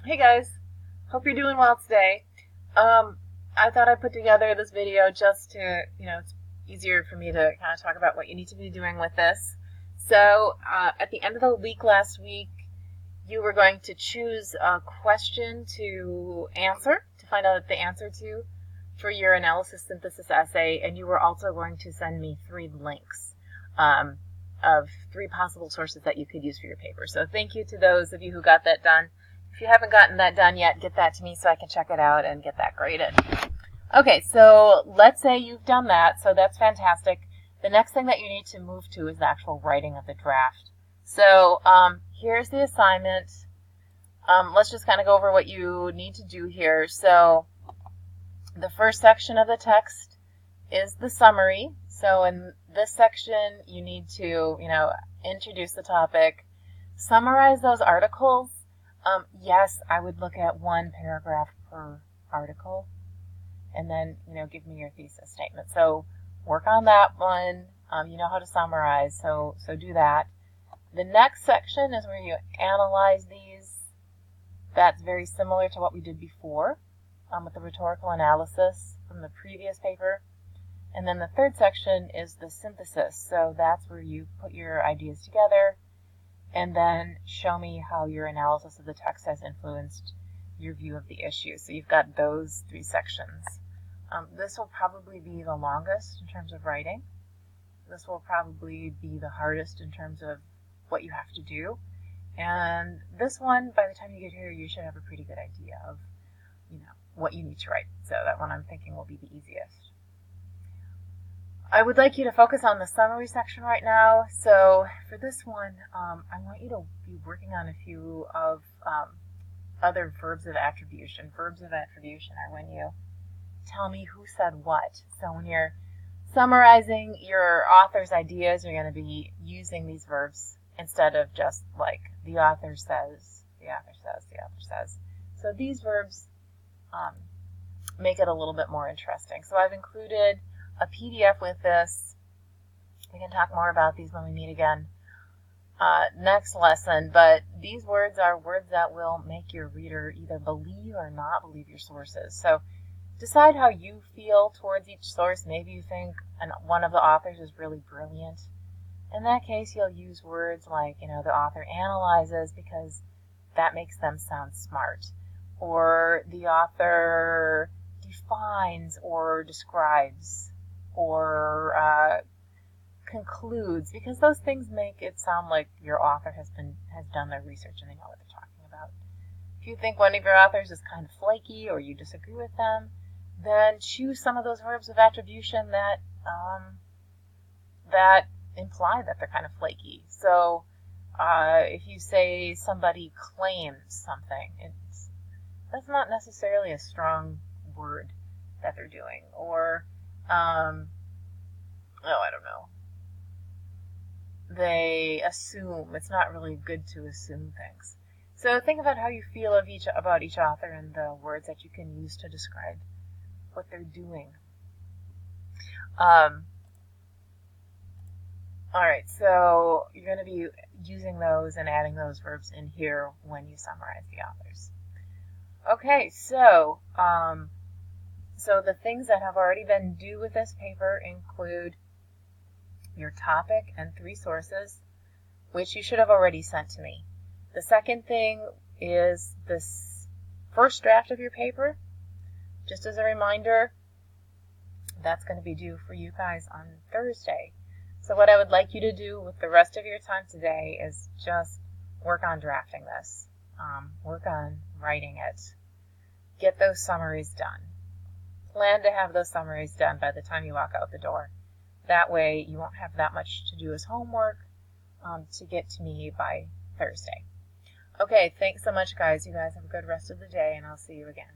Hey guys, hope you're doing well today. I thought I'd put together this video just to, it's easier for me to kind of talk about what you need to be doing with this. So, at the end of the week last week, you were going to choose a question to answer, to find out the answer to for your analysis synthesis essay, and you were also going to send me 3 links of 3 possible sources that you could use for your paper. So thank you to those of you who got that done. If you haven't gotten that done yet, get that to me so I can check it out and get that graded. Okay, so let's say you've done that, so that's fantastic. The next thing that you need to move to is the actual writing of the draft. So here's the assignment. Let's just kind of go over what you need to do here. So the first section of the text is the summary. So in this section, you need to, introduce the topic, summarize those articles. Yes, I would look at 1 paragraph per article, and then, give me your thesis statement. So work on that one. You know how to summarize, so do that. The next section is where you analyze these. That's very similar to what we did before with the rhetorical analysis from the previous paper. And then the third section is the synthesis. So that's where you put your ideas together and then show me how your analysis of the text has influenced your view of the issue. So you've got those 3 sections. This will probably be the longest in terms of writing. This will probably be the hardest in terms of what you have to do. And this one, by the time you get here, you should have a pretty good idea of, what you need to write. So that one I'm thinking will be the easiest. I would like you to focus on the summary section right now. So for this one, I want you to be working on a few of other verbs of attribution. Verbs of attribution are when you tell me who said what. So when you're summarizing your author's ideas, you're going to be using these verbs instead of just like the author says, the author says, the author says. So these verbs make it a little bit more interesting. So I've included a PDF with this. We can talk more about these when we meet again next lesson, but these words are words that will make your reader either believe or not believe your sources. So decide how you feel towards each source. Maybe you think one of the authors is really brilliant. In that case, you'll use words like, the author analyzes because that makes them sound smart. Or the author defines or describes or concludes, because those things make it sound like your author has done their research and they know what they're talking about. If you think one of your authors is kind of flaky or you disagree with them, then choose some of those verbs of attribution that imply that they're kind of flaky. So if you say somebody claims something, that's not necessarily a strong word that they're doing. Or I don't know. They assume. It's not really good to assume things. So think about how you feel about each author and the words that you can use to describe what they're doing. Alright, so you're going to be using those and adding those verbs in here when you summarize the authors. Okay, so the things that have already been due with this paper include your topic and 3 sources, which you should have already sent to me. The second thing is this first draft of your paper. Just as a reminder, that's going to be due for you guys on Thursday. So what I would like you to do with the rest of your time today is just work on drafting this. Work on writing it. Get those summaries done. Plan to have those summaries done by the time you walk out the door. That way you won't have that much to do as homework to get to me by Thursday. Okay, thanks so much, guys. You guys have a good rest of the day, and I'll see you again.